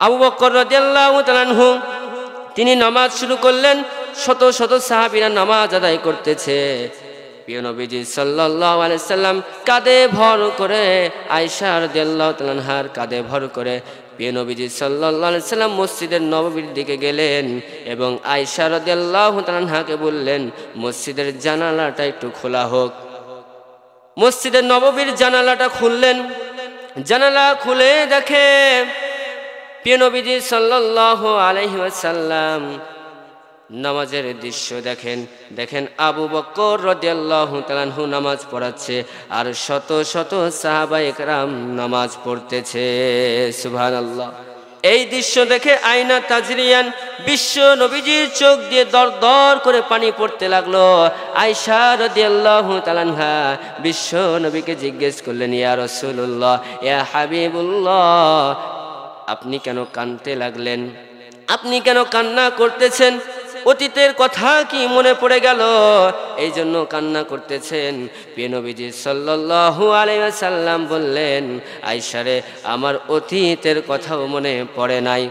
আবু বকর রাদিয়াল্লাহু তাআলা আনহু তিনি নামাজ শুরু করলেন, শত শত সাহাবীরা নামাজ আদায় করতেছে। প্রিয় নবীজি সাল্লাল্লাহু আলাইহি সাল্লাম কাঁধে ভর করে, আয়েশা রাদিয়াল্লাহু তাআলা আনহার কাঁধে ভর করে প্রিয় নবীজি সাল্লাল্লাহু আলাইহি সাল্লাম মসজিদের নববীর দিকে গেলেন এবং আয়েশা রাদিয়াল্লাহু তাআলা আনহাকে বললেন, মসজিদের জানালাটা একটু খোলা হোক। মসজিদের নববীর জানালাটা খুললেন। জানালা খুলে দেখে প্রিয় নবীজি সাল্লাল্লাহু আলাইহি ওয়াসাল্লাম নামাজের দৃশ্য দেখেন আবু বকর রাদিয়াল্লাহু তাআলা আনহু নামাজ পড়াচ্ছে আর শত শত সাহাবায়ে কেরাম নামাজ পড়তেছে। সুবহানাল্লাহ। এই দৃশ্য দেখে আয়না তাজরিয়ান বিশ্ব নবীজির চোখ দিয়ে দর দর করে পানি পড়তে লাগলো। আয়েশা রাদিয়াল্লাহু তাআলা আনহা বিশ্ব নবীকে জিজ্ঞেস করলেন, ইয়া রাসূলুল্লাহ, ইয়া হাবিবুল্লাহ, আপনি কেন কাঁদতে লাগলেন? আপনি কেন কান্না করতেছেন? অতীতের কথা কি মনে পড়ে গেল এই জন্য কান্না করতেছেন? প্রিয় নবীজি সাল্লাল্লাহু আলাইহি ওয়াসাল্লাম বললেন, আয়েশা রে, আমার অতীতের কথাও মনে পড়ে নাই,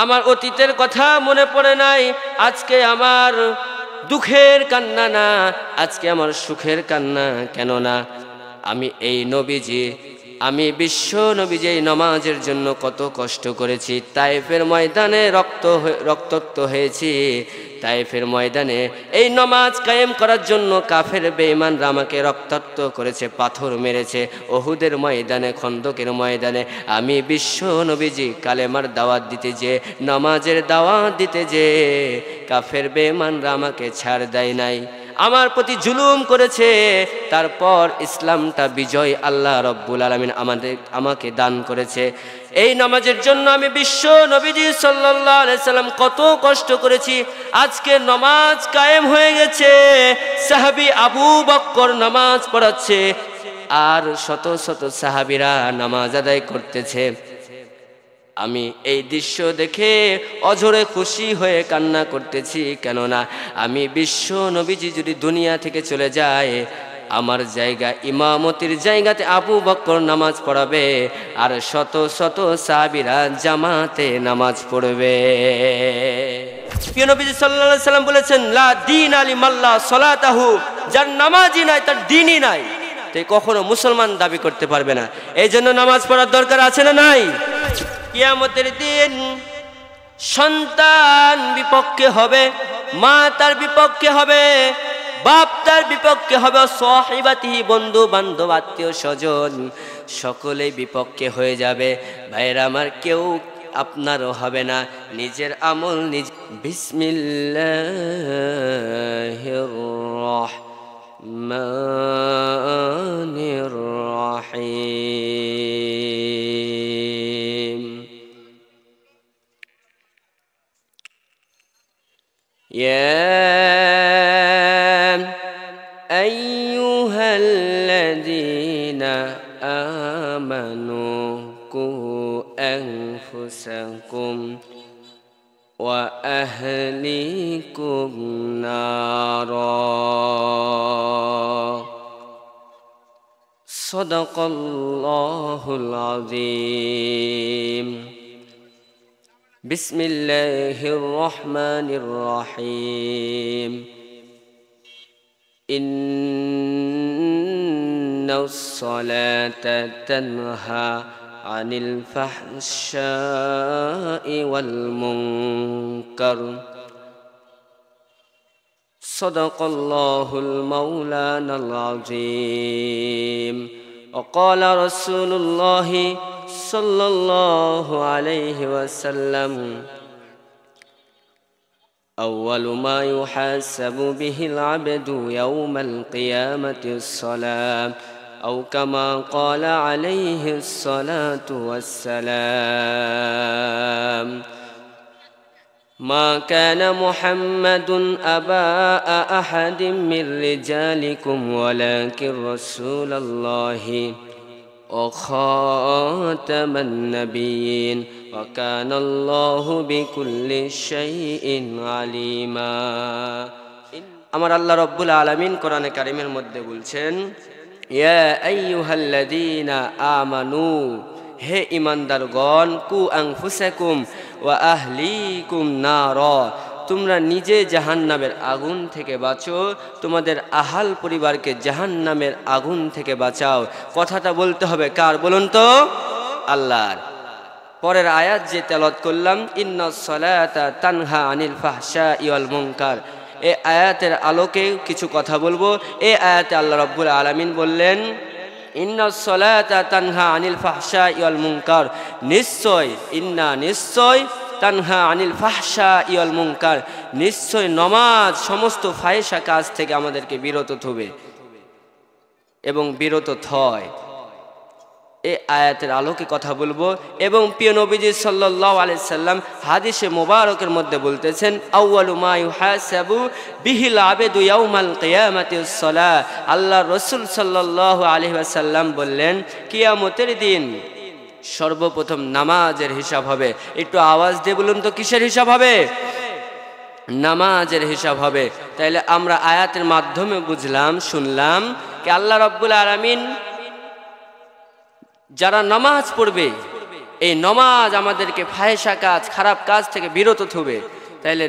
আমার অতীতের কথা মনে পড়ে নাই। আজকে আমার দুঃখের কান্না না, আজকে আমার সুখের কান্না। কেন না? আমি এই নবীজি, আমি বিশ্ব নবীজি এই নামাজের জন্য কত কষ্ট করেছি। তায়েফের ময়দানে রক্তাক্ত হয়েছি। তায়েফের ময়দানে এই নামাজ কায়েম করার জন্য কাফের বেঈমানরা আমাকে রক্তাক্ত করেছে, পাথর মেরেছে। উহুদের ময়দানে, খন্দকের ময়দানে আমি বিশ্ব নবীজি কালেমার দাওয়াত দিতে যে, নামাজের দাওয়াত দিতে যে, কাফের বেঈমানরা আমাকে ছাড় দেয় নাই, আমার প্রতি জুলুম করেছে। তারপর ইসলামটা বিজয় আল্লাহ রব্বুল আলামিন আমাকে দান করেছে। এই নামাজের জন্য আমি বিশ্ব নবীজি সাল্লাল্লাহু আলাইহি সাল্লাম কত কষ্ট করেছি। আজকে নামাজ কায়েম হয়ে গেছে, সাহাবী আবু বকর নামাজ পড়াচ্ছে আর শত শত সাহাবীরা নামাজ আদায় করতেছে। আমি এই দৃশ্য দেখে অঝরে খুশি হয়ে কান্না করতেছি। কেননা আমি বিশ্ব নবীজি যদি দুনিয়া থেকে চলে যায়, আমার জায়গা, ইমামতির জায়গাতে আবু বকর নামাজ পড়াবে আর শত শত সাহাবীরা জামাতে নামাজ পড়বে। প্রিয় নবীজি সাল্লাল্লাহু আলাইহি সাল্লাম বলেছেন, লা দীনা লিমাল্লা সালাতাহু, যার নামাজই নাই তার দ্বীনই নাই। তাই কখনো মুসলমান দাবি করতে পারবে না। এই জন্য নামাজ পড়ার দরকার আছে না নাই? কিয়ামতের দিন সন্তান বিপক্ষে হবে, মা তার বিপক্ষে হবে, বাপ তার বিপক্ষে হবে, সাহিবাতিহি, বন্ধু বান্ধব আত্মীয় স্বজন সকলেই বিপক্ষে হয়ে যাবে। ভাইরা আমার, কেউ আপনারও হবে না। নিজের আমল নিজ। বিসমিল্লাহির রাহমানির রাহিম। يا أيها الذين آمنوا قوا أنفسكم وأهليكم نارا صدق الله العظيم. بسم الله الرحمن الرحيم. إن الصلاة تنهى عن الفحشاء والمنكر صدق الله المولانا العظيم. وقال رسول الله صلى الله عليه وسلم أول ما يحاسب به العبد يوم القيامة الصلاة أو كما قال عليه الصلاة والسلام. ما كان محمد أبا أحد من رجالكم ولكن رسول الله وخاتم النبيين وكان الله بكل شيء عليما. আমার আল্লাহ রব্বুল আলামিন কোরআনে কারীমের মধ্যে বলছেন, ইয়া আইয়ুহাল্লাযীনা আমানু, হে ইমানদারগণ, কু আনফুসাকুম ওয়া আহলিকুম নার, তোমরা নিজে জাহান্নামের আগুন থেকে বাঁচো, তোমাদের আহাল পরিবারকে জাহান্নামের আগুন থেকে বাঁচাও। কথাটা বলতে হবে কার বলুন তো? আল্লাহর। পরের আয়াত যে তেলাওয়াত করলাম, ইন্নাস সালাতা তানহা আনিল ফাহশাই ওয়াল মুনকার, এই আয়াতের আলোকে কিছু কথা বলবো। এই আয়াতে আল্লাহ রাব্বুল আলামিন বললেন, ইন্নাস সালাতা তানহা আনিল ফাহশাই ওয়াল মুনকার, নিশ্চয়, ইন্না নিশ্চয়, তানহা আনিল ফাহশাই ওয়াল মুনকার, নিশ্চয় নমাজ সমস্ত ফাহিশা কাজ থেকে আমাদেরকে বিরত থবে এবং বিরত থয়। এই আয়াতের আলোকে কথা বলবো। এবং প্রিয় নবীজি সাল্লাল্লাহু আলাইহি সাল্লাম হাদিসে মোবারকের মধ্যে বলতেছেন, আউয়ালু মা ইউহাসাবু বিহিল আবদু ইয়াউমাল কিয়ামাতিস সালাহ। আল্লাহ রাসূল সাল্লাল্লাহু আলাইহি ওয়াসাল্লাম বললেন, কিয়ামতের দিন সর্বপ্রথম নামাজের হিসাব হবে। একটু আওয়াজ দিয়ে বলুন তো, কিসের হিসাব হবে? নামাজের হিসাব হবে। তাইলে আমরা আয়াতের মাধ্যমে বুঝলাম, শুনলাম কি আল্লাহ রাব্বুল আলামিন যারা নামাজ পড়বে, এই নামাজ আমাদেরকে ফাহিশা কাজ, খারাপ কাজ থেকে বিরত থবে। তাইলে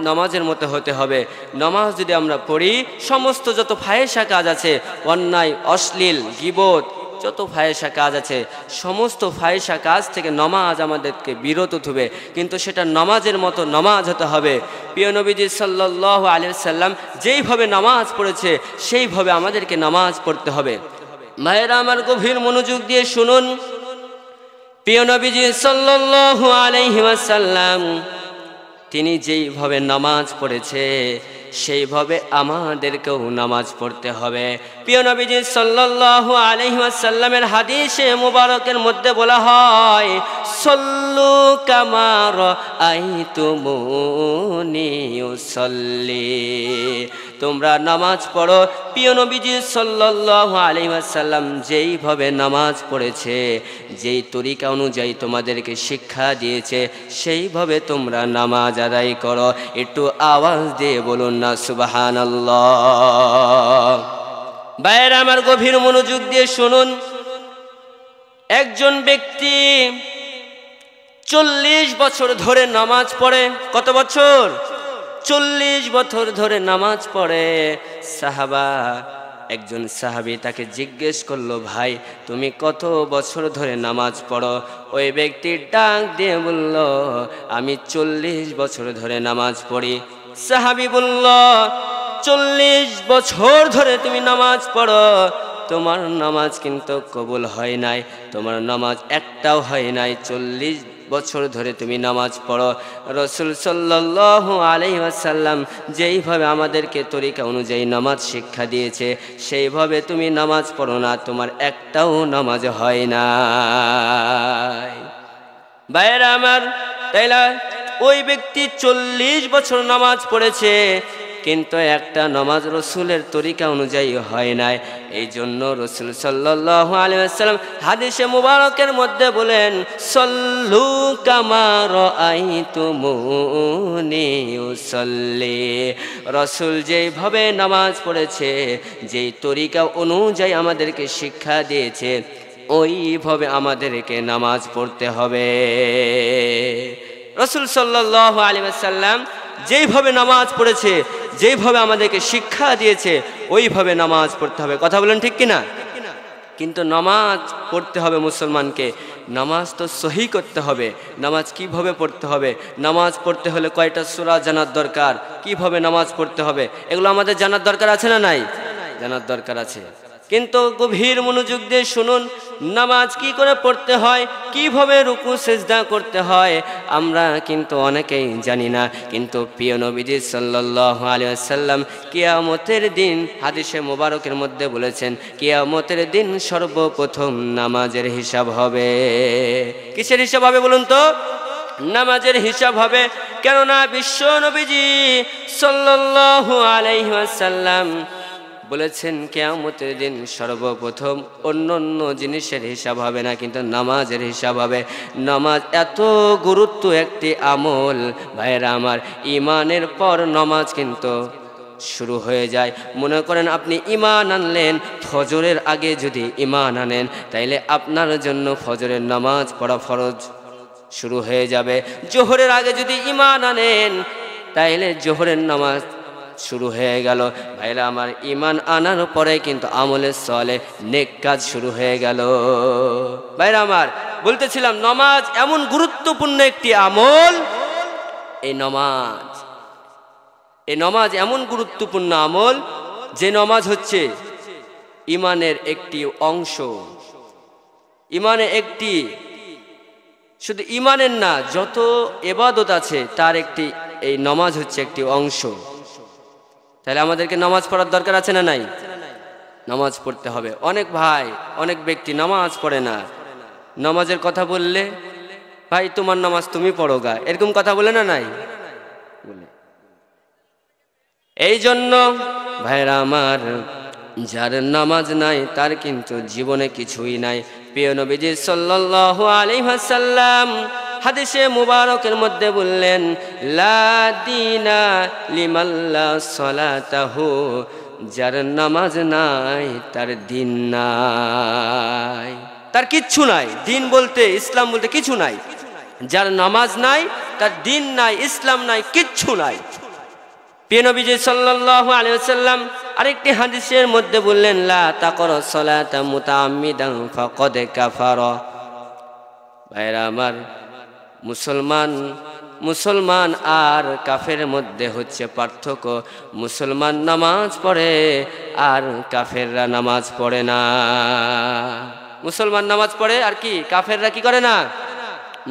নামাজের মতো হতে হবে। নামাজ যদি আমরা পড়ি, সমস্ত যত ফাহিশা কাজ আছে, অন্যায়, অশ্লীল, গীবত, যত ফাহিশা কাজ আছে, সমস্ত ফাহিশা কাজ থেকে নামাজ আমাদেরকে বিরত থবে। কিন্তু সেটা নামাজের মতো নামাজ হতে হবে। প্রিয় নবীজি সাল্লাল্লাহু আলাইহি সাল্লাম যেইভাবে নামাজ পড়েছে, সেইভাবে আমাদেরকে নামাজ পড়তে হবে। ভাইরা আমার, গভীর মনোযোগ দিয়ে শুনুন। প্রিয় নবীজি সাল্লাল্লাহু আলাইহি ওয়াসাল্লাম তিনি যেইভাবে নামাজ পড়েছে, সেইভাবে আমাদেরকেও নামাজ পড়তে হবে। প্রিয় নবীজি সাল্লাল্লাহু আলাইহি ওয়াসাল্লামের হাদিসে মুবারকের মধ্যে বলা হয়, সল্লু কামা রাআইতুমুনি উসাল্লি, তোমরা নামাজ পড়ো। প্রিয় নবীজি সাল্লাল্লাহু আলাইহি ওয়াসাল্লাম যেইভাবে নামাজ পড়েছে, যেই তরিকা অনুযায়ী তোমাদেরকে শিক্ষা দিয়েছে, সেইভাবে তোমরা নামাজ আদায় করো। একটু আওয়াজ দিয়ে বলুন না সুবহানাল্লাহ। ভাইরা আমার, গভীর মনোযোগ দিয়ে শুনুন। একজন ব্যক্তি 40 বছর ধরে নামাজ পড়ে। কত বছর? 40 বছর ধরে নামাজ পড়ে। একজন সাহাবী তাকে জিজ্ঞেস করলো, ভাই তুমি কত বছর ধরে নামাজ পড়ো? ওই ব্যক্তি ডাক দিয়ে বলল, আমি 40 বছর ধরে নামাজ পড়ি। সাহাবী বলল, 40 বছর ধরে তুমি নামাজ পড়ো, তোমার নামাজ কিন্তু কবুল হয় নাই, তোমার নামাজ একটাও হয় নাই। 40 বছর ধরে তুমি নামাজ পড়ো। রাসূল সাল্লাল্লাহু আলাইহি ওয়াসাল্লাম যেইভাবে আমাদেরকে তরিকা অনুযায়ী নামাজ শিক্ষা দিয়েছে, সেইভাবে তুমি নামাজ পড়ো না, তোমার একটাও নামাজ হয় না। ভাইরা আমার, তাইলে ওই ব্যক্তি 40 বছর নামাজ পড়েছে, কিন্তু একটা নামাজ রসুলের তরিকা অনুযায়ী হয় নাই। এই জন্য রসুল সাল্লাল্লাহু আলাইহি ওয়াসাল্লাম হাদিসে মুবারকের মধ্যে বলেন, সল্লু কামা রাআইতুমুনি উসাল্লি। রসুল যেইভাবে নামাজ পড়েছে, যেই তরিকা অনুযায়ী আমাদেরকে শিক্ষা দিয়েছে, ওইভাবে আমাদেরকে নামাজ পড়তে হবে। রসুল সাল্লাল্লাহু আলাইহি ওয়াসাল্লাম যেইভাবে নামাজ পড়েছে, যেইভাবে আমাদেরকে শিক্ষা দিয়েছে, ওইভাবে নামাজ পড়তে হবে। কথা বলেন ঠিক কিনা? কিন্তু নামাজ পড়তে হবে মুসলমানকে, নামাজ তো সহি করতে হবে। নামাজ কিভাবে পড়তে হবে? নামাজ পড়তে হলে কয়টা সূরা জানার দরকার, কিভাবে নামাজ পড়তে হবে, এগুলো আমাদের জানার দরকার আছে না নাই? জানার দরকার আছে। কিন্তু গভীর মনোযোগ দিয়ে শুনুন, নামাজ কি করে পড়তে হয়, কিভাবে রুকু সিজদা করতে হয়, আমরা কিন্তু অনেকেই জানি না। কিন্তু প্রিয় নবীজি সাল্লাল্লাহু আলাইহি ওয়াসাল্লাম কিয়ামতের দিন হাদিসে মোবারকের মধ্যে বলেছেন, কিয়ামতের দিন সর্বপ্রথম নামাজের হিসাব হবে। কিসের হিসাব হবে বলুন তো? নামাজের হিসাব হবে। কেননা বিশ্ব নবীজি সাল্লাল্লাহু আলাইহি ওয়াসাল্লাম বলেছেন, কিয়ামতের দিন সর্বপ্রথম অন্য জিনিসের হিসাব হবে না, কিন্তু নামাজের হিসাব হবে। নামাজ এত গুরুত্ব একটি আমল, ভাইরা আমার, ইমানের পর নামাজ কিন্তু শুরু হয়ে যায়। মনে করেন আপনি ঈমান আনলেন, ফজরের আগে যদি ঈমান আনেন তাইলে আপনার জন্য ফজরের নামাজ পড়া ফরজ শুরু হয়ে যাবে। জোহরের আগে যদি ঈমান আনেন তাইলে জোহরের নামাজ শুরু হয়ে গেল। ভাইরা আমার, ঈমান আনার পরে কিন্তু আমলে সলে নেক কাজ শুরু হয়ে গেল। ভাইরা আমার, বলতেছিলাম নামাজ এমন গুরুত্বপূর্ণ একটি আমল। এই নামাজ এমন গুরুত্বপূর্ণ আমল যে নামাজ হচ্ছে ঈমানের একটি অংশ। ঈমানের একটি, শুধু ঈমানের না, যত ইবাদত আছে তার একটি, এই নামাজ হচ্ছে একটি অংশ। তাহলে আমাদেরকে নামাজ পড়ার দরকার আছে না নাই? নামাজ পড়তে হবে। অনেক ভাই, অনেক ব্যক্তি নামাজ পড়ে না। নামাজের কথা বললে, ভাই তোমার নামাজ তুমি পড়ো গা, এরকম কথা বলে না নাই বলে। এই জন্য ভাইরা আমার, যার নামাজ নাই তার কিন্তু জীবনে কিছুই নাই। প্রিয় নবীজি সাল্লাল্লাহু আলাইহি ওয়াসাল্লাম হাদিসে মুবারকের মধ্যে বললেন, লা দীনা লিমান লা সালাতাহু, যার নামাজ নাই তার দিন নাই, তার কিচ্ছু নাই। দিন বলতে, ইসলাম বলতে কিছু নাই। যার নামাজ নাই তার দিন নাই, ইসলাম নাই, কিচ্ছু নাই। প্রিয় নবীজি সাল্লাল্লাহু আলাইহি ওয়াসাল্লাম আরেকটি হাদিসের মধ্যে বললেন, লা তাকরা সালাতা মুতাআম্মিদান ফাকাদ কাফারা। ভাইরা আমার, মুসলমান আর কাফের মধ্যে হচ্ছে পার্থক্য। মুসলমান নামাজ পড়ে আর কাফেররা নামাজ পড়ে না। মুসলমান নামাজ পড়ে আর কি, কাফেররা কি করে না?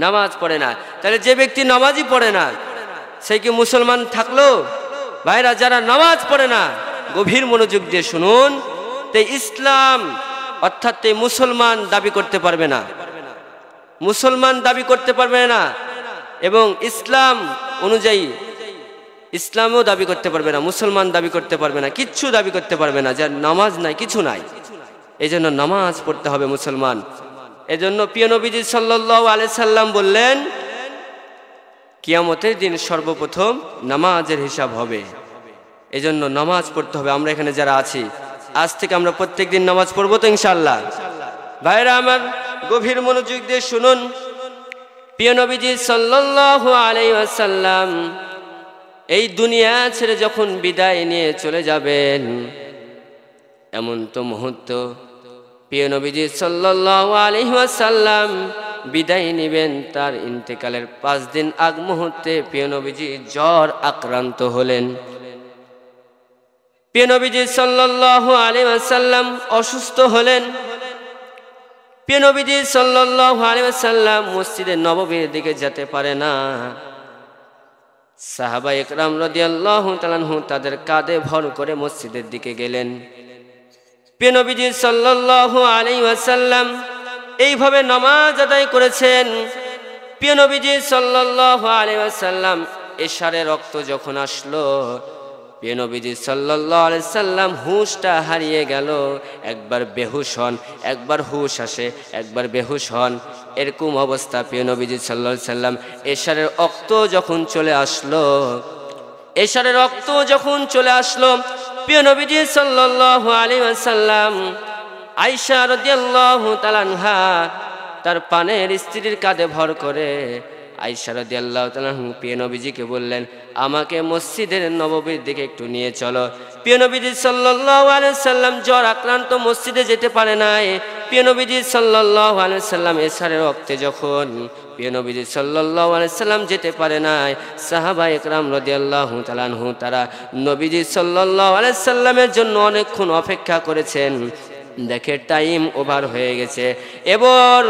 নামাজ পড়ে না। তাহলে যে ব্যক্তি নামাজই পড়ে না সে কি মুসলমান থাকলো? ভাইরা, যারা নামাজ পড়ে না, গভীর মনোযোগ দিয়ে শুনুন, তে ইসলাম অর্থাৎ মুসলমান দাবি করতে পারবে না, মুসলমান দাবি করতে পারবে না, এবং ইসলাম অনুযায়ী ইসলামও দাবি করতে পারবে না, মুসলমান দাবি করতে পারবে না, কিচ্ছু দাবি করতে পারবে না। যার নামাজ নাই, কিছু নাই। এই জন্য নামাজ পড়তে হবে মুসলমান। এজন্য প্রিয় নবীজি সাল্লাল্লাহু আলাইহি সাল্লাম বললেন, কিয়ামতের দিন সর্বপ্রথম নামাজের হিসাব হবে। এজন্য নামাজ পড়তে হবে। আমরা এখানে যারা আছি, আজ থেকে আমরা প্রত্যেকদিন নামাজ পড়বো তো ইনশাআল্লাহ। ভাইরা আমার, গভীর মনোযোগ দিয়ে শুনুন, প্রিয় নবীজি সাল্লাল্লাহু আলাইহি ওয়াসাল্লাম এই দুনিয়া ছেড়ে যখন বিদায় নিয়ে চলে যাবেন, এমন তো মুহূর্ত প্রিয় নবীজি সাল্লাল্লাহু আলাইহি ওয়াসাল্লাম বিদায় নেবেন, তার ইন্তেকালের 5 দিন আগ মুহূর্তে প্রিয় নবীজি জ্বর আক্রান্ত হলেন। প্রিয় নবীজি সাল্লাল্লাহু আলাইহি ওয়াসাল্লাম অসুস্থ হলেন। প্রিয় নবীজি সাল্লাল্লাহু আলাইহি ওয়াসাল্লাম মসজিদে নববীর দিকে যেতে পারে না। সাহাবা ইকরাম রাদিয়াল্লাহু তাআলা আনহু তাদের কাঁধে ভর করে মসজিদের দিকে গেলেন। প্রিয় নবীজি সাল্লাল্লাহু আলাইহি ওয়াসাল্লাম এইভাবে নামাজ আদায় করেছেন। প্রিয় নবীজি সাল্লাল্লাহু আলাইহি ওয়াসাল্লাম এশারের রক্ত যখন আসলো, প্রিয় নবীজি সাল্লাল্লাহু আলাইহি সাল্লাম হুঁশটা হারিয়ে গেল। একবার বেহুশ হন, একবার হুঁশ আসে, একবার বেহুশ হন, এরকম অবস্থা। প্রিয় নবীজি সাল্লাল্লাহু আলাইহি সাল্লাম এশারের রক্ত যখন চলে আসলো, এশারের রক্ত যখন চলে আসলো, প্রিয় নবীজি সাল্লাল্লাহু আলাইহি ওয়াসাল্লাম আয়েশা রাদিয়াল্লাহু তাআলা আনহা তার পানের স্ত্রীর কাঁধে ভর করে আয়েশা রাদিয়াল্লাহু তাআলা প্রিয় নবীজিকে বললেন, আমাকে মসজিদের নববীর দিকে একটু নিয়ে চলো। প্রিয় নবীজি সাল্লাল্লাহু আলাইহি সাল্লাম জ্বর আক্রান্ত, মসজিদে যেতে পারে নাই। প্রিয় নবীজি সাল্লাল্লাহু আলাইহি সাল্লাম এশারের রক্তে যখন প্রিয় নবীজি সাল্লাল্লাহু আলাইহি সাল্লাম যেতে পারে নাই, সাহাবা ইকরাম রাদিয়াল্লাহু তাআলা আনহু তারা নবীজি সাল্লাল্লাহু আলাইহি সাল্লামের জন্য অনেকক্ষণ অপেক্ষা করেছেন। দেখে টাইম ওভার হয়ে গেছে। এবার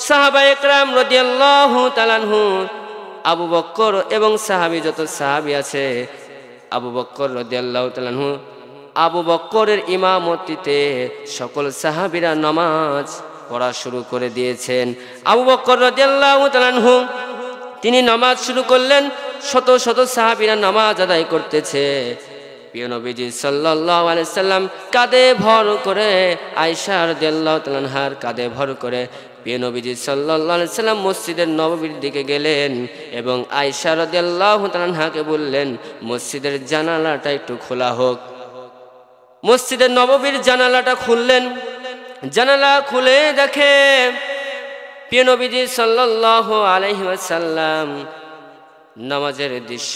সাহাবা ইকরাম রাদিয়াল্লাহু তাআলা আনহু আবু বকর এবং সাহাবী, যত সাহাবী আছে, আবু বকর রাদিয়াল্লাহু তাআলা আনহু, আবু বকরের ইমামতিতে সকল সাহাবীরা নামাজ পড়া শুরু করে দিয়েছেন। আবু বকর রাদিয়াল্লাহু তাআলা আনহু তিনি নামাজ শুরু করলেন, শত শত সাহাবীরা নামাজ আদায় করতেছে। প্রিয় নবীজি সাল্লাল্লাহু আলাইহি সাল্লাম কাঁধে ভর করে, আয়েশা রাদিয়াল্লাহু তাআলা আনহার কাঁধে ভর করে প্রিয় নবীজি সাল্লাল্লাহু আলাইহি সাল্লাম মসজিদের নববীর দিকে গেলেন এবং আয়েশা রাদিয়াল্লাহু তাআলা আনহাকে বললেন, মসজিদের জানালাটা একটু খোলা হোক। মসজিদের নববীর জানালাটা খুললেন। জানালা খুলে দেখে প্রিয় নবীজি সাল্লাল্লাহু আলাইহি ওয়াসাল্লাম নামাজের দৃশ্য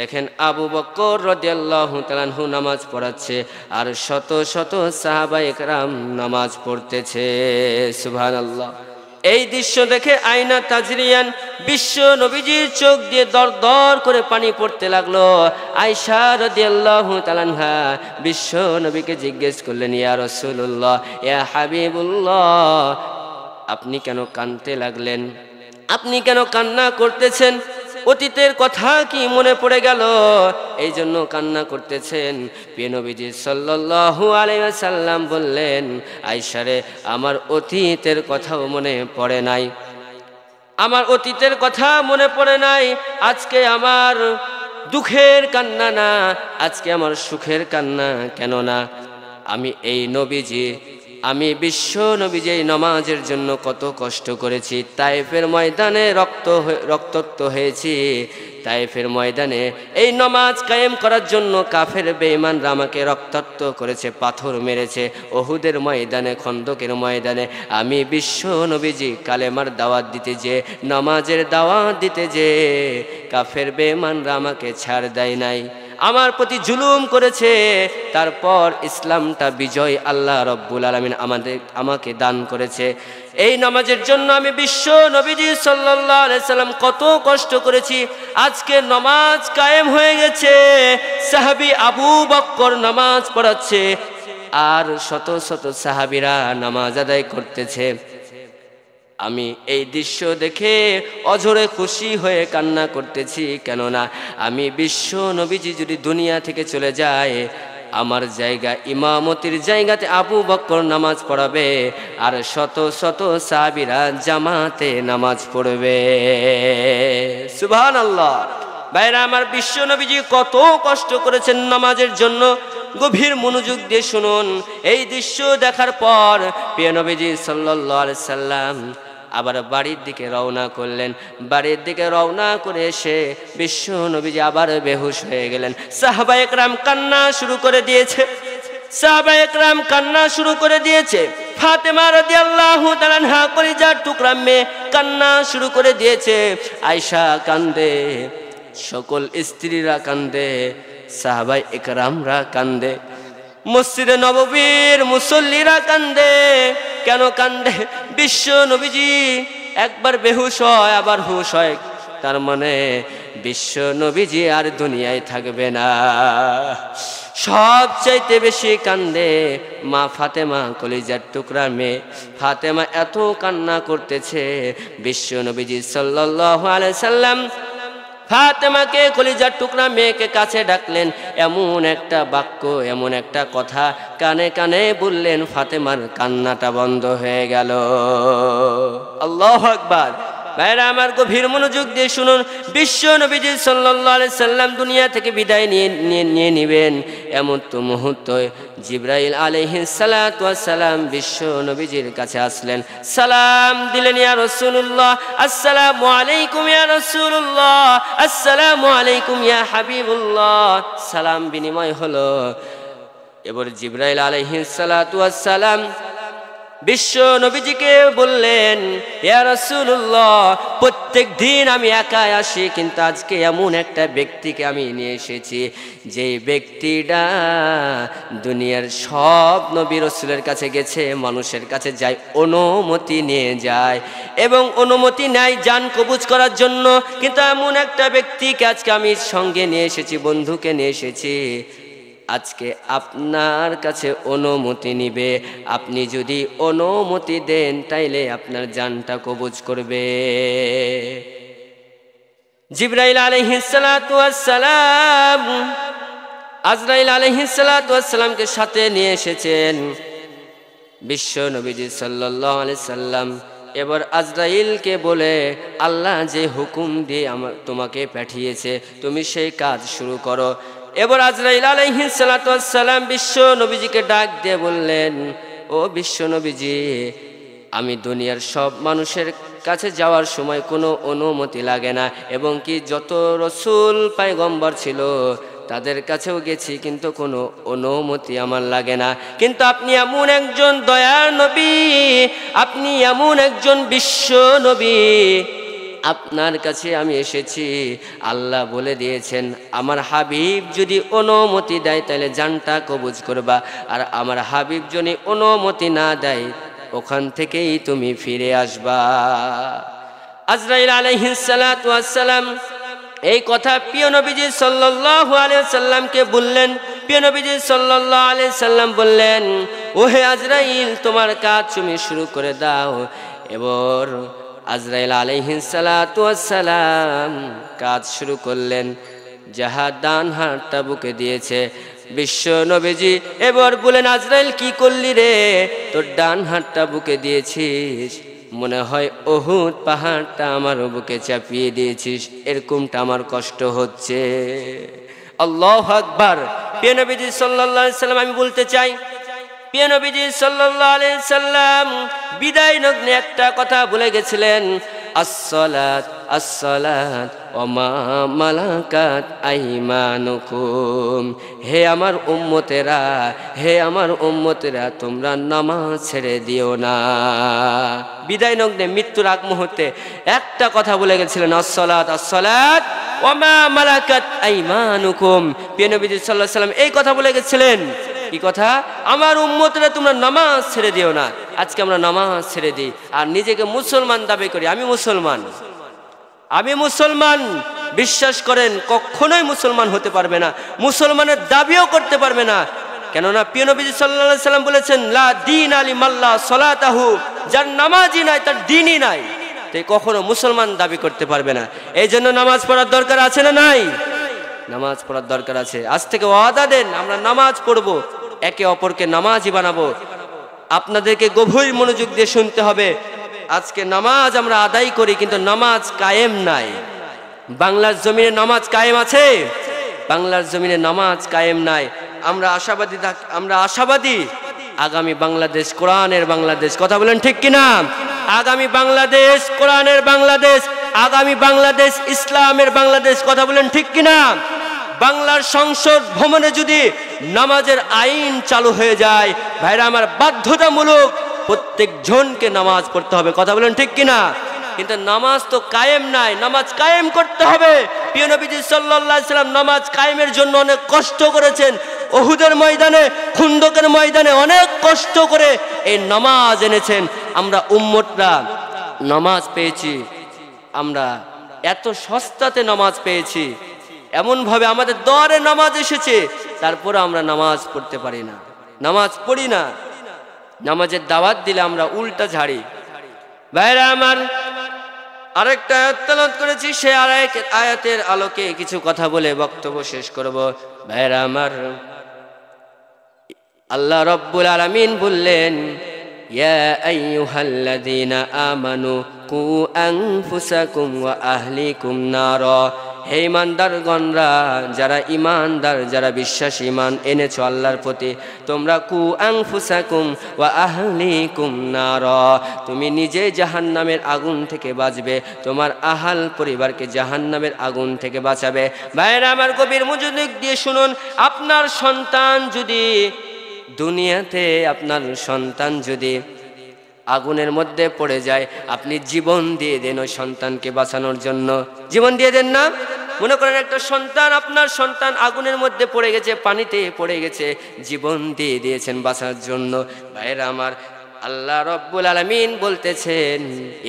দেখেন আবু বকর রাদিয়াল্লাহু তাআলা আনহু নামাজ পড়াচ্ছে আর শত শত সাহাবায়ে কেরাম নামাজ পড়তেছে। সুবহানাল্লাহ। এই দৃশ্য দেখে আয়না তাজরিয়ান বিশ্ব নবীজির চোখ দিয়ে দর দর করে পানি পড়তে লাগলো। আয়েশা রাদিয়াল্লাহু তাআলা আনহা বিশ্ব নবীকে জিজ্ঞেস করলেন, ইয়া রাসূলুল্লাহ, ইয়া হাবিবুল্লাহ, আপনি কেন কাঁদতে লাগলেন? আপনি কেন কান্না করতেছেন? অতীতের কথা কি মনে পড়ে গেল এই জন্য কান্না করতেছেন? প্রিয় নবীজি সাল্লাল্লাহু আলাইহি ওয়াসাল্লাম বললেন, আয়েশা রে, আমার অতীতের কথাও মনে পড়ে নাই, আমার অতীতের কথা মনে পড়ে নাই। আজকে আমার দুঃখের কান্না না, আজকে আমার সুখের কান্না। কেন না? আমি এই নবীজি, আমি বিশ্ব নবীজি নামাজের জন্য কত কষ্ট করেছি। তায়েফের ময়দানে রক্তাক্ত হয়েছি। তায়েফের ময়দানে এই নামাজ কায়েম করার জন্য কাফের বেঈমানরা আমাকে রক্তাক্ত করেছে, পাথর মেরেছে। ওহুদের ময়দানে, খন্দকের ময়দানে আমি বিশ্ব নবীজি কালেমার দাওয়াত দিতে যে, নামাজের দাওয়াত দিতে যে, কাফের বেঈমানরা আমাকে ছাড় দেয় নাই, আমার প্রতি জুলুম করেছে। তারপর ইসলামটা বিজয় আল্লাহ রব্বুল আলামিন আমাকে দান করেছে। এই নামাজের জন্য আমি বিশ্ব নবীজি সাল্লাল্লাহু আলাইহি সাল্লাম কত কষ্ট করেছি। আজকে নামাজ কায়েম হয়ে গেছে, সাহাবী আবু বকর নামাজ পড়াচ্ছে আর শত শত সাহাবীরা নামাজ আদায় করতেছে। আমি এই দৃশ্য দেখে অঝরে খুশি হয়ে কান্না করতেছি। কেননা আমি বিশ্ব নবীজি যদি দুনিয়া থেকে চলে যায়, আমার জায়গা, ইমামতির জায়গাতে আবু বকর নামাজ পড়াবে আর শত শত সাহাবীরা জামাতে নামাজ পড়বে। সুবহানাল্লাহ। ভাইরা আমার, বিশ্ব নবীজি কত কষ্ট করেছেন নামাজের জন্য। গভীর মনোযোগ দিয়ে শুনুন। এই দৃশ্য দেখার পর প্রিয় নবীজি সাল্লাল্লাহু আলাইহি সাল্লাম আবার বাড়ির দিকে রওনা করলেন। বাড়ির দিকে রওনা করে এসে বিশ্ব নবীজি আবার বেহুশ হয়ে গেলেন। সাহাবায়ে কেরাম কান্না শুরু করে দিয়েছে। সাহাবায়ে কেরাম কান্না শুরু করে দিয়েছে। ফাতেমা রাদিয়াল্লাহু তাআলা আনহা কলিজার টুকরা মেয়ে কান্না শুরু করে দিয়েছে। আয়েশা কান্দে, সকল স্ত্রীরা কান্দে, সাহাবায়ে কেরামরা কান্দে, মসজিদে নববীর মুসল্লিরা কান্দে। কেন কান্দে? বিশ্ব নবীজি একবার বেহুশ হয় আবার হুশ হয়, তার মানে বিশ্ব নবীজি আর দুনিয়ায় থাকবে না। সবচাইতে বেশি কান্দে মা ফাতেমা, কলিজার টুকরা মেয়ে ফাতেমা। এত কান্না করতেছে। বিশ্ব নবীজি সাল্লাল্লাহু আলাইহি সাল্লাম ফাতেমাকে, কলিজার টুকরা মেয়েকে কাছে ডাকলেন। এমন একটা বাক্য, এমন একটা কথা কানে কানে বললেন, ফাতেমার কান্নাটা বন্ধ হয়ে গেল। আল্লাহু আকবার। ভাইরা আমার, গভীর মনোযোগ দিয়ে শুনুন। বিশ্ব নবীজি সাল্লাল্লাহু আলাইহি সাল্লাম দুনিয়া থেকে বিদায় নিয়ে নেবেন, এমন তো মুহূর্তে জিবরাইল আলাইহিস সালাতু ওয়াস সালাম বিশ্ব নবীজির কাছে আসলেন। সালাম দিলেন, ইয়া রাসূলুল্লাহ, আসসালামু আলাইকুম ইয়া রাসূলুল্লাহ, আসসালামু আলাইকুম ইয়া হাবিবুল্লাহ। সালাম বিনিময় হলো। এবার জিবরাইল আলাইহিস সালাতু ওয়াস সালাম বিশ্ব নবীজিকে বললেন, ইয়া রাসূলুল্লাহ, প্রত্যেক দিন আমি একাই আসি, কিন্তু আজকে এমন একটা ব্যক্তিকে আমি নিয়ে এসেছি, যে ব্যক্তিটা দুনিয়ার সব নবী রাসূলের কাছে গেছে, মানুষের কাছে যায়, অনুমতি নিয়ে যায় এবং অনুমতি নেয় জান কবুজ করার জন্য। কিন্তু এমন একটা ব্যক্তিকে আজকে আমি সঙ্গে নিয়ে এসেছি, বন্ধুকে নিয়ে এসেছি, আজকে আপনার কাছে অনুমতি নিবে। আপনি যদি অনুমতি দেন তাইলে আপনার জানটা কবুজ করবে। জিবরাইল আলাইহিস সালাতু ওয়াস সালাম আজরাইল আলাইহিস সালাতু ওয়াস সালামকে সাথে নিয়ে এসেছেন বিশ্ব নবীজি সাল্লাল্লাহু আলাইহি সাল্লাম। এবার আজরাইলকে বলে, আল্লাহ যে হুকুম দিয়ে তোমাকে পাঠিয়েছে, তুমি সেই কাজ শুরু করো। এবার আজরাইল আলাইহিস সালাতু ওয়াস সালাম বিশ্ব নবীজিকে ডাক দিয়ে বললেন, ও বিশ্ব নবীজি, আমি দুনিয়ার সব মানুষের কাছে যাওয়ার সময় কোনো অনুমতি লাগে না, এবং কি যত রসুল পয়গম্বর ছিল তাদের কাছেও গেছি, কিন্তু কোনো অনুমতি আমার লাগে না। কিন্তু আপনি এমন একজন দয়ার নবী, আপনি এমন একজন বিশ্ব নবী, আপনার কাছে আমি এসেছি। আল্লাহ বলে দিয়েছেন আমার হাবিব যদি অনুমতি দেয় তাহলে জানটা কবুজ করবা, আর আমার হাবিব যদি অনুমতি না দেয় ওখান থেকেই তুমি ফিরে আসবা। আজরাইল আলাইহিস সালাতু ওয়াস সালাম এই কথা প্রিয় নবীজি সাল্লাল্লাহু আলাইহি সাল্লামকে বললেন। প্রিয় নবীজি সাল্লাল্লাহু আলাইহি সাল্লাম বললেন, ওহে আজরাইল তোমার কাজ তুমি শুরু করে দাও। এবার আজরাইল আলাইহিস সালাতু ওয়াস সালাম কাজ শুরু করলেন। যাহার ডান হাতটা বুকে দিয়েছে বিশ্ব নবীজি এবার বলেন, আজরাইল কি করলি রে, তোর ডান হাতটা বুকে দিয়েছিস, মনে হয় উহুদ পাহাড়টা আমার বুকে চাপিয়ে দিয়েছিস, এরকমটা আমার কষ্ট হচ্ছে। আল্লাহু আকবার। প্রিয় নবীজি সাল্লাল্লাহু আলাইহি সাল্লাম আমি বলতে চাই, প্রিয় নবীজি সাল্লাল্লাহু আলাইহি সাল্লাম বিদায় লগ্নে একটা কথা বলে গেছিলেন, আসসালাত আসসালাত ওয়া মা মালাকাত আইমানুকুম। হে আমার উম্মতেরা, হে আমার উম্মতেরা, তোমরা নামাজ ছেড়ে দিও না। বিদায় লগ্নে মৃত্যুর আগ মুহূর্তে একটা কথা বলে গেছিলেন, আসসালাত আসসালাত ওয়া মা মালাকাত আইমানুকুম। প্রিয় নবীজি সাল্লাল্লাহু আলাইহি সাল্লাম এই কথা বলে গেছিলেন। কি কথা? আমার উম্মতরা তোমরা নামাজ ছেড়ে দিও না। আজকে আমরা নামাজ ছেড়ে দিই আর নিজেকে মুসলমান দাবি করি, আমি মুসলমান, আমি মুসলমান। বিশ্বাস করেন কখনোই মুসলমান হতে পারবে না, মুসলমানের দাবিও করতে পারবে না। কেননা প্রিয় নবীজি সাল্লাল্লাহু আলাইহি সাল্লাম বলেছেন, লা দীন লিমাল্লা সলাতাহু, যার নামাজই নাই তার দ্বীনই নাই, তাই কখনো মুসলমান দাবি করতে পারবে না। এই জন্য নামাজ পড়ার দরকার আছে না নাই? নামাজ পড়ার দরকার আছে। আজ থেকে ওয়াদা দেন আমরা নামাজ পড়বো, একে অপরকে নামাজি বানাবো। আপনাদেরকে গভীর মনোযোগ দিয়ে শুনতে হবে। আজকে নামাজ আমরা আদায় করি কিন্তু নামাজ কায়েম নাই। বাংলার জমিনে নামাজ কায়েম আছে? বাংলার জমিনে নামাজ কায়েম নাই। আমরা আশাবাদী আগামী বাংলাদেশ কোরআনের বাংলাদেশ। কথা বলেন ঠিক কিনা? আগামী বাংলাদেশ কোরআনের বাংলাদেশ, আগামী বাংলাদেশ ইসলামের বাংলাদেশ। কথা বলেন ঠিক কিনা? বাংলার সংসদ ভবনে যদি নামাজের আইন চালু হয়ে যায়, ভাইরা আমার, বাধ্যতামূলক প্রত্যেক জনকে নামাজ পড়তে হবে। কথা বলেন ঠিক কিনা? কিন্তু নামাজ তো কায়েম নাই, নামাজ কায়েম করতে হবে। প্রিয় নবীজি সাল্লাল্লাহু আলাইহি সাল্লাম নামাজ কায়েমের জন্য অনেক কষ্ট করেছেন। উহুদের ময়দানে, খুন্দকের ময়দানে অনেক কষ্ট করে এই নামাজ এনেছেন। আমরা উম্মতরা নামাজ পেয়েছি, আমরা এত সস্তাতে নামাজ পেয়েছি, এমনভাবে আমাদের দরে নামাজ এসেছে, তারপরে আমরা নামাজ পড়তে পারি না, নামাজ পড়ি না। নামাজের দাওয়াত দিলে আমরা উল্টা ঝাড়ি। ভাইরা আমার, আরেকটা আয়াত তেলাওয়াত করেছি, সে আয়াতের আলোকে কিছু কথা বলে বক্তব্য শেষ করব। ভাইরা আমার, আল্লাহ রাব্বুল আলামিন বললেন, ইয়া আইয়ুহাল্লাযীনা আমানু কু আনফুসাকুম ওয়া আহলিকুম নারা। হে ইমানদারগণরা, যারা ইমানদার, যারা বিশ্বাসী, ইমান এনেছো আল্লাহর প্রতি, তোমরা কু আনফুসাকুম ওয়া আহলিকুম নারা, তুমি নিজে জাহান্নামের আগুন থেকে বাঁচবে, তোমার আহাল পরিবারকে জাহান্নামের আগুন থেকে বাঁচাবে। ভাইরা আমার, গভীর মনোযোগ দিয়ে শুনুন। আপনার সন্তান যদি দুনিয়াতে, আপনার সন্তান যদি আগুনের মধ্যে পড়ে যায়, আপনি জীবন দিয়ে দেন ওই সন্তানকে বাঁচানোর জন্য। জীবন দিয়ে দেন না? মনে করেন একটা সন্তান, আপনার সন্তান আগুনের মধ্যে পড়ে গেছে, পানিতে পড়ে গেছে, জীবন দিয়ে দিয়েছেন বাঁচার জন্য। ভাইরা আমার, আল্লাহ রাব্বুল আলামিন বলতেছেন,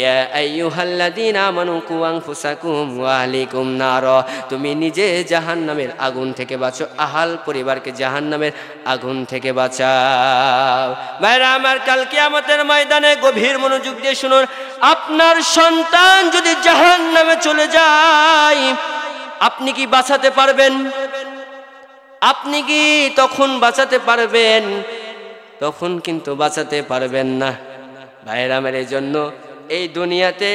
ইয়া আইয়ুহাল্লাযীনা আমানু কু আনফুসাকুম ওয়া আহলিকুম নারা, তুমি নিজে জাহান্নামের আগুন থেকে বাঁচো, আহাল পরিবারকে জাহান্নামের আগুন থেকে বাঁচাও। ভাইরা আমার, কাল কিয়ামতের ময়দানে গভীর মনোযোগ দিয়ে শুনুন, আপনার সন্তান যদি জাহান্নামে চলে যায়, আপনি কি বাঁচাতে পারবেন? আপনি কি তখন বাঁচাতে পারবেন? তখন কিন্তু বাঁচাতে পারবেন না। ভাইরা আমার, এই জন্য এই দুনিয়াতে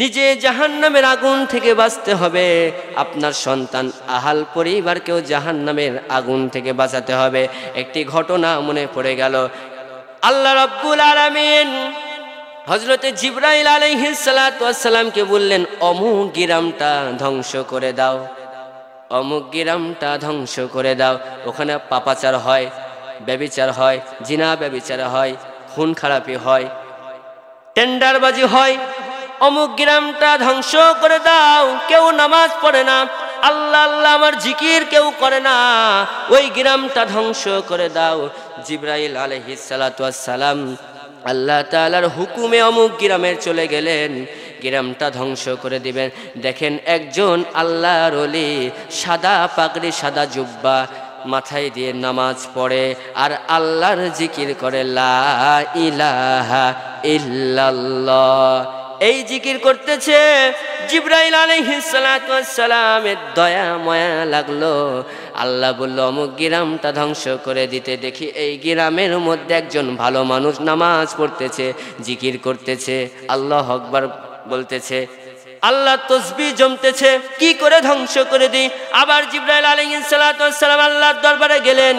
নিজে জাহান্নামের আগুন থেকে বাঁচতে হবে, আপনার সন্তান আহাল পরিবারকেও জাহান্নামের আগুন থেকে বাঁচাতে হবে। একটি ঘটনা মনে পড়ে গেল। আল্লাহ রাব্বুল আলামিন হযরতে জিবরাইল আলাইহিস সালাতু ওয়াস সালামকে বললেন অমুক গ্রামটা ধ্বংস করে দাও, অমুক গ্রামটা ধ্বংস করে দাও, ওখানে পাপাচার হয়, ব্যভিচার হয়, জিনা ব্যভিচার হয়, খুন খারাপি হয়, টেন্ডারবাজি হয়, অমুক গ্রামটা ধ্বংস করে দাও। কেউ নামাজ পড়ে না, আল্লাহ আল্লাহ আমার জিকির কেউ করে না, ওই গ্রামটা ধ্বংস করে দাও। জিবরাইল আলাইহিস সালাতু ওয়াস সালাম আল্লাহ তাআলার হুকুমে অমুক গ্রামে চলে গেলেন, গ্রামটা ধ্বংস করে দিবেন। দেখেন একজন আল্লাহর ওলি সাদা পাগড়ি সাদা জুব্বা মাথায় দিয়ে নামাজ পড়ে আর আল্লাহর জিকির করে, লা ইলাহা ইল্লাল্লাহ, এই জিকির করতেছে। জিবরাইল আলাইহিস সালাতু ওয়াস সালামের দয়া মায়া লাগলো। আল্লাহ বলল অমুক গ্রামটা ধ্বংস করে দিতে। দেখি এই গ্রামের মধ্যে একজন ভালো মানুষ নামাজ পড়তেছে, জিকির করতেছে, আল্লাহু আকবার বলতেছে, আল্লাহ তসবিহ জমতেছে, কি করে ধ্বংস করে দিই। আবার জিবরাইল আলাইহিস সালাতু ওয়াস সালাম আল্লাহর দরবারে গেলেন,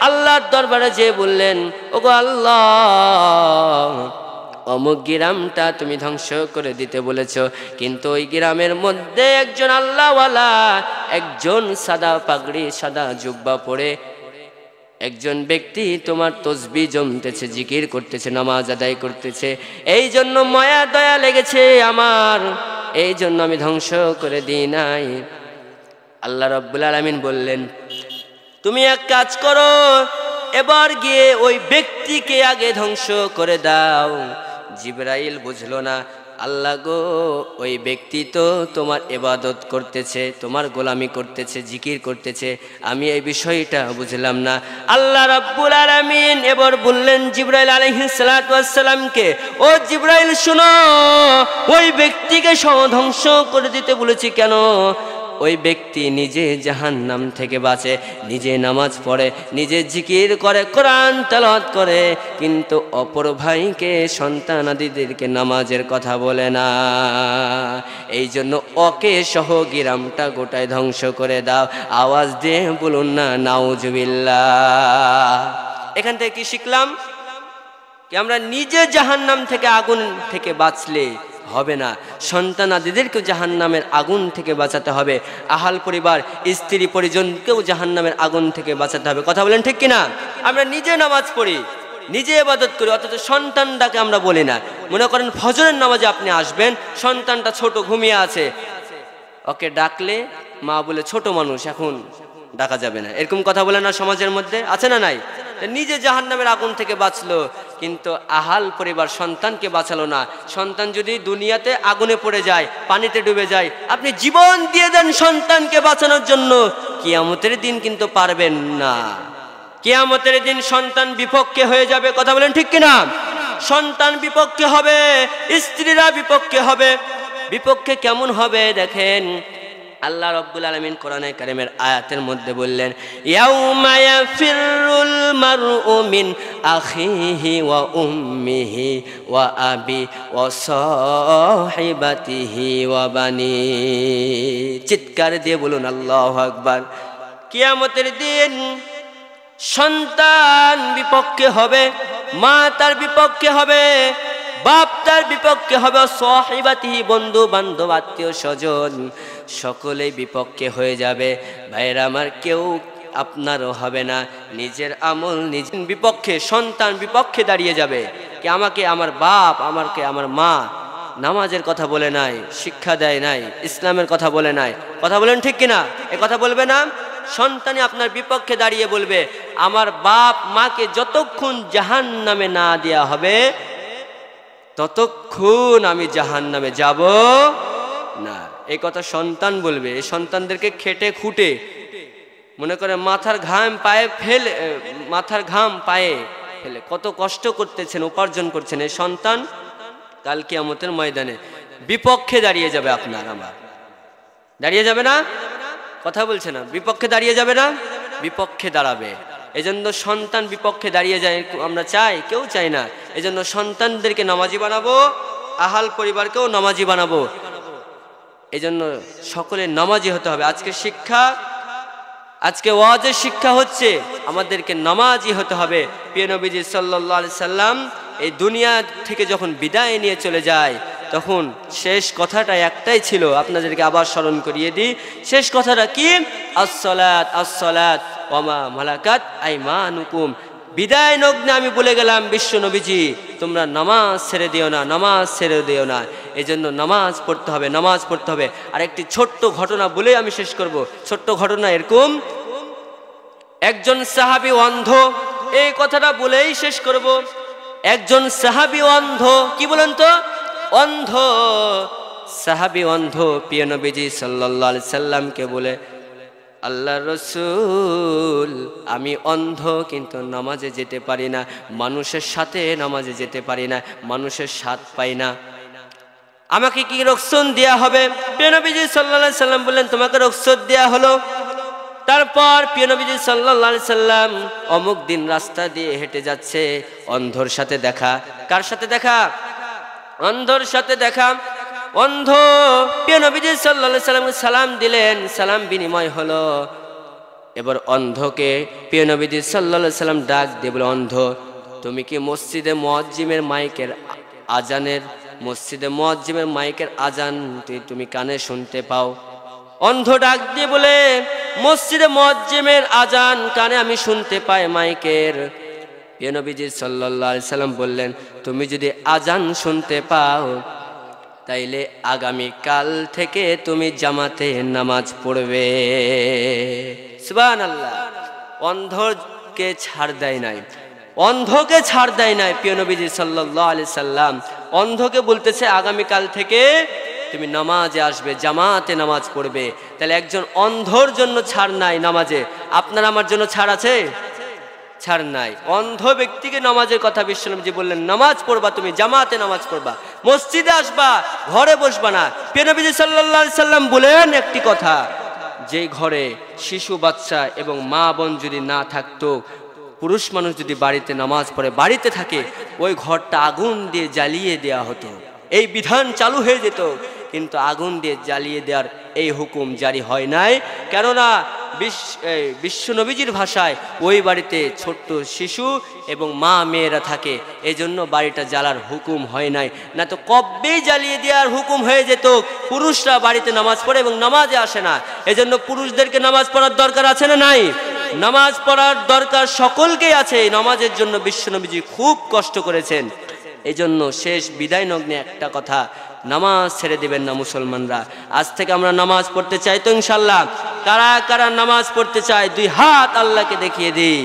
আল্লাহর দরবারে যেয়ে বললেন ওগো আল্লাহ, অমুক গ্রামটা তুমি ধ্বংস করে দিতে বলেছ, কিন্তু ওই গ্রামের মধ্যে একজন আল্লাহওয়ালা, একজন সাদা পাগড়ি সাদা জুব্বা পরে একজন ব্যক্তি তোমার তসবিহ জমতেছে, জিকির করতেছে, নামাজ আদায় করতেছে, এই জন্য মায়া দয়া লেগেছে আমার, এই জন্য আমি ধ্বংস করে দিই নাই। আল্লাহ রাব্বুল আলামিন বললেন তুমি এক কাজ করো, এবার গিয়ে ওই ব্যক্তিকে আগে ধ্বংস করে দাও। জিবরাইল বুঝলো না, আল্লাহ গো ওই ব্যক্তি তো তোমার ইবাদত করতেছে, তোমার গোলামি করতেছে, জিকির করতেছে, আমি এই বিষয়টা বুঝলাম না। আল্লাহ রাব্বুল আলামিন এবার বললেন জিবরাইল আলাইহিস সালাতু ওয়াস সালামকে, ও জিবরাইল শুনো, ওই ব্যক্তিকে ধ্বংস করে দিতে বলেছি কেন? ওই ব্যক্তি নিজে জাহান্নাম থেকে বাঁচে, নিজে নামাজ পড়ে, নিজে জিকির করে, কোরআন তেলাওয়াত করে, কিন্তু অপর ভাইকে সন্তানাদিদেরকে নামাজের কথা বলে না। এই জন্য ওকে সহ গ্রামটা গোটায় ধ্বংস করে দাও। আওয়াজ দিয়ে বলুন না নাউজুবিল্লাহ। এখান থেকে কি শিখলাম? কি আমরা নিজে জাহান্নাম থেকে আগুন থেকে বাঁচলে হবে না, সন্তানাদিদেরকে জাহান্নামের আগুন থেকে বাঁচাতে হবে, আহাল পরিবার স্ত্রী পরিজনকেও জাহান্নামের আগুন থেকে বাঁচাতে হবে। কথা বলেন ঠিক কিনা? আমরা নিজে নামাজ পড়ি, নিজে ইবাদত করি, অথচ সন্তানটাকে আমরা বলি না। মনে করেন ফজরের নামাজে আপনি আসবেন, সন্তানটা ছোট ঘুমিয়ে আছে, ওকে ডাকলে মা বলে ছোট মানুষ এখন ডাকা যাবে না, এরকম কথা বলে না সমাজের মধ্যে আছে না নাই? নিজে জাহান্নামের আগুন থেকে বাঁচলো, কিন্তু আহাল পরিবার সন্তানকে বাঁচালো না। সন্তান যদি দুনিয়াতে আগুনে পড়ে যায়, পানিতে ডুবে যায়, আপনি জীবন দিয়ে দেন সন্তানকে বাঁচানোর জন্য, কিয়ামতের দিন কিন্তু পারবেন না। কিয়ামতের দিন সন্তান বিপক্ষে হয়ে যাবে। কথা বলেন ঠিক কিনা? সন্তান বিপক্ষে হবে, স্ত্রীরা বিপক্ষে হবে। বিপক্ষে কেমন হবে দেখেন, আল্লাহ রাব্বুল আলামিন কোরআনে কারীমের আয়াতের মধ্যে বললেন, ইয়াউমা ইয়াফিরুল মারউ মিন আখিহি ওয়া উম্মিহি ওয়া আবি ওয়া সাহিবাতিহি ওয়া বানি। চিৎকার দিয়ে বলুন আল্লাহু আকবার। কিয়ামতের দিন সন্তান বিপক্ষে হবে, মা তার বিপক্ষে হবে, বাপ তার বিপক্ষে হবে, সাহিবাতিহি বন্ধু বান্ধব আত্মীয় স্বজন সকলেই বিপক্ষে হয়ে যাবে। ভাইরা আমার, কেউ আপনারও হবে না, নিজের আমল নিজের বিপক্ষে, সন্তান বিপক্ষে দাঁড়িয়ে যাবে। কি আমাকে আমার বাপ, আমাকে আমার মা নামাজের কথা বলে নাই, শিক্ষা দেয় নাই, ইসলামের কথা বলে নাই। কথা বলেন ঠিক কিনা? এ কথা বলবে না? সন্তানই আপনার বিপক্ষে দাঁড়িয়ে বলবে, আমার বাপ মাকে যতক্ষণ জাহান্নামে না দেয়া হবে ততক্ষণ আমি জাহান্নামে যাব না। এই কথা সন্তান বলবে। এই সন্তানদেরকে খেটে খুঁটে মনে করে মাথার ঘাম পায়ে ফেলে, মাথার ঘাম পায়ে ফেলে কত কষ্ট করতেছেন, উপার্জন করছেন, এই সন্তান কাল কিয়ামতের ময়দানে বিপক্ষে দাঁড়িয়ে যাবে। আপনার আমার দাঁড়িয়ে যাবে না? কথা বলছে না, বিপক্ষে দাঁড়িয়ে যাবে না? বিপক্ষে দাঁড়াবে। এজন্য সন্তান বিপক্ষে দাঁড়িয়ে যায় আমরা চাই? কেউ চাই না। এজন্য সন্তানদেরকে নামাজি বানাবো, আহাল পরিবারকেও নামাজি বানাবো। এজন্য সকলে নামাজি হতে হবে। আজকে শিক্ষা, আজকে ওয়াজের শিক্ষা হচ্ছে আমাদেরকে নামাজি হতে হবে। প্রিয় নবীজি সাল্লাল্লাহু আলাইহি সাল্লাম এই দুনিয়া থেকে যখন বিদায় নিয়ে চলে যায় তখন শেষ কথাটা একটাই ছিল, আপনাদেরকে আবার স্মরণ করিয়ে দিই। শেষ কথাটা কি? আসসালাত আসসালাত ওয়া মা মালাকাত আইমানুকুম। বিদায় লগ্নে আমি বলে গেলাম বিশ্ব নবীজি তোমরা নামাজ ছেড়ে দিও না, নামাজ ছেড়ে দিও না। এই জন্য নামাজ পড়তে হবে, নামাজ পড়তে হবে। আর একটি ছোট্ট ঘটনা বলে আমি শেষ করব। ছোট্ট ঘটনা এরকম, একজন সাহাবী অন্ধ, এই কথাটা বলেই শেষ করব। একজন সাহাবী অন্ধ, কি বলেন তো? অন্ধ সাহাবী অন্ধ প্রিয় নবীজি সাল্লাল্লাহু আলাইহি সাল্লামকে বলে, আল্লাহ রসুল আমি অন্ধ কিন্তু নামাজে যেতে পারি না, মানুষের সাথে নামাজে যেতে পারি না, মানুষের স্বাদ পাই না, আমাকে কি রুখসত দেয়া হবে? প্রিয় নবীজি সাল্লাল্লাহু আলাইহি সাল্লাম বললেন তোমাকে রুখসত দেয়া হলো। তারপর প্রিয় নবীজি সাল্লাল্লাহু আলাইহি সাল্লাম অমুক দিন রাস্তা দিয়ে হেঁটে যাচ্ছে, অন্ধর সাথে দেখা। কার সাথে দেখা? অন্ধর সাথে দেখা। অন্ধ প্রিয় নবীজি সাল্লাল্লাহু আলাইহি সাল্লামকে সালাম দিলেন, সালাম বিনিময় হলো। এবার অন্ধকে প্রিয় নবীজি সাল্লাল্লাহু আলাইহি সাল্লাম ডাক দিয়ে বলে, অন্ধ তুমি কি মসজিদে মুয়াজ্জিমের মাইকের আজানের, মসজিদে মুয়াজ্জিমের মাইকের আজান তুমি কানে শুনতে পাও? অন্ধ ডাক দিয়ে বলে, মসজিদে মুয়াজ্জিমের আজান কানে আমি শুনতে পাই মাইকের। প্রিয় নবীজি সাল্লাল্লাহু আলাইহি সাল্লাম বললেন, তুমি যদি আজান শুনতে পাও তাইলে আগামী কাল থেকে তুমি জামাতে নামাজ পড়বে। সুবহানাল্লাহ। অন্ধকে ছাড় দেয় নাই, অন্ধকে ছাড় দেয় নাই প্রিয় নবীজি সাল্লাল্লাহু আলাইহি সাল্লাম। অন্ধকে বলতেছে আগামী কাল থেকে তুমি নামাজে আসবে, জামাতে নামাজ পড়বে। তাহলে একজন অন্ধর জন্য ছাড় নাই নামাজে, আপনার আমার জন্য ছাড় আছে? ছাড় নাই। অন্ধ ব্যক্তিকে নামাজের কথা বিশ্বনবীজি বললেন, নামাজ পড়বা তুমি, জামাতে নামাজ পড়বা, মসজিদে আসবা, ঘরে বসবা না। প্রিয় নবীজি সাল্লাল্লাহু আলাইহি সাল্লাম বলেন একটি কথা, যে ঘরে শিশু বাচ্চা এবং মা বোন যদি না থাকতো, পুরুষ মানুষ যদি বাড়িতে নামাজ পড়ে বাড়িতে থাকে, ওই ঘরটা আগুন দিয়ে জ্বালিয়ে দেওয়া হতো, এই বিধান চালু হয়ে যেত। কিন্তু আগুন দিয়ে জ্বালিয়ে দেওয়ার এই হুকুম জারি হয় নাই, কেননা বিশ্ব নবীজির ভাষায় ওই বাড়িতে ছোট্ট শিশু এবং মা মেয়েরা থাকে, এই জন্য বাড়িটা জ্বালার হুকুম হয় নাই। না তো কবেই জ্বালিয়ে দেওয়ার হুকুম হয়ে যেত। পুরুষরা বাড়িতে নামাজ পড়ে এবং নামাজে আসে না, এজন্য পুরুষদেরকে নামাজ পড়ার দরকার আছে না নাই? নামাজ পড়ার দরকার সকলকেই আছে। নামাজের জন্য বিশ্ব নবীজি খুব কষ্ট করেছেন। এই জন্য শেষ বিদায় লগ্নে একটা কথা, নামাজ ছেড়ে দিবেন না মুসলমানরা। আজ থেকে আমরা নামাজ পড়তে চাই তো ইনশাল্লাহ? কারা কারা নামাজ পড়তে চায় দুই হাত আল্লাহকে দেখিয়ে দিই।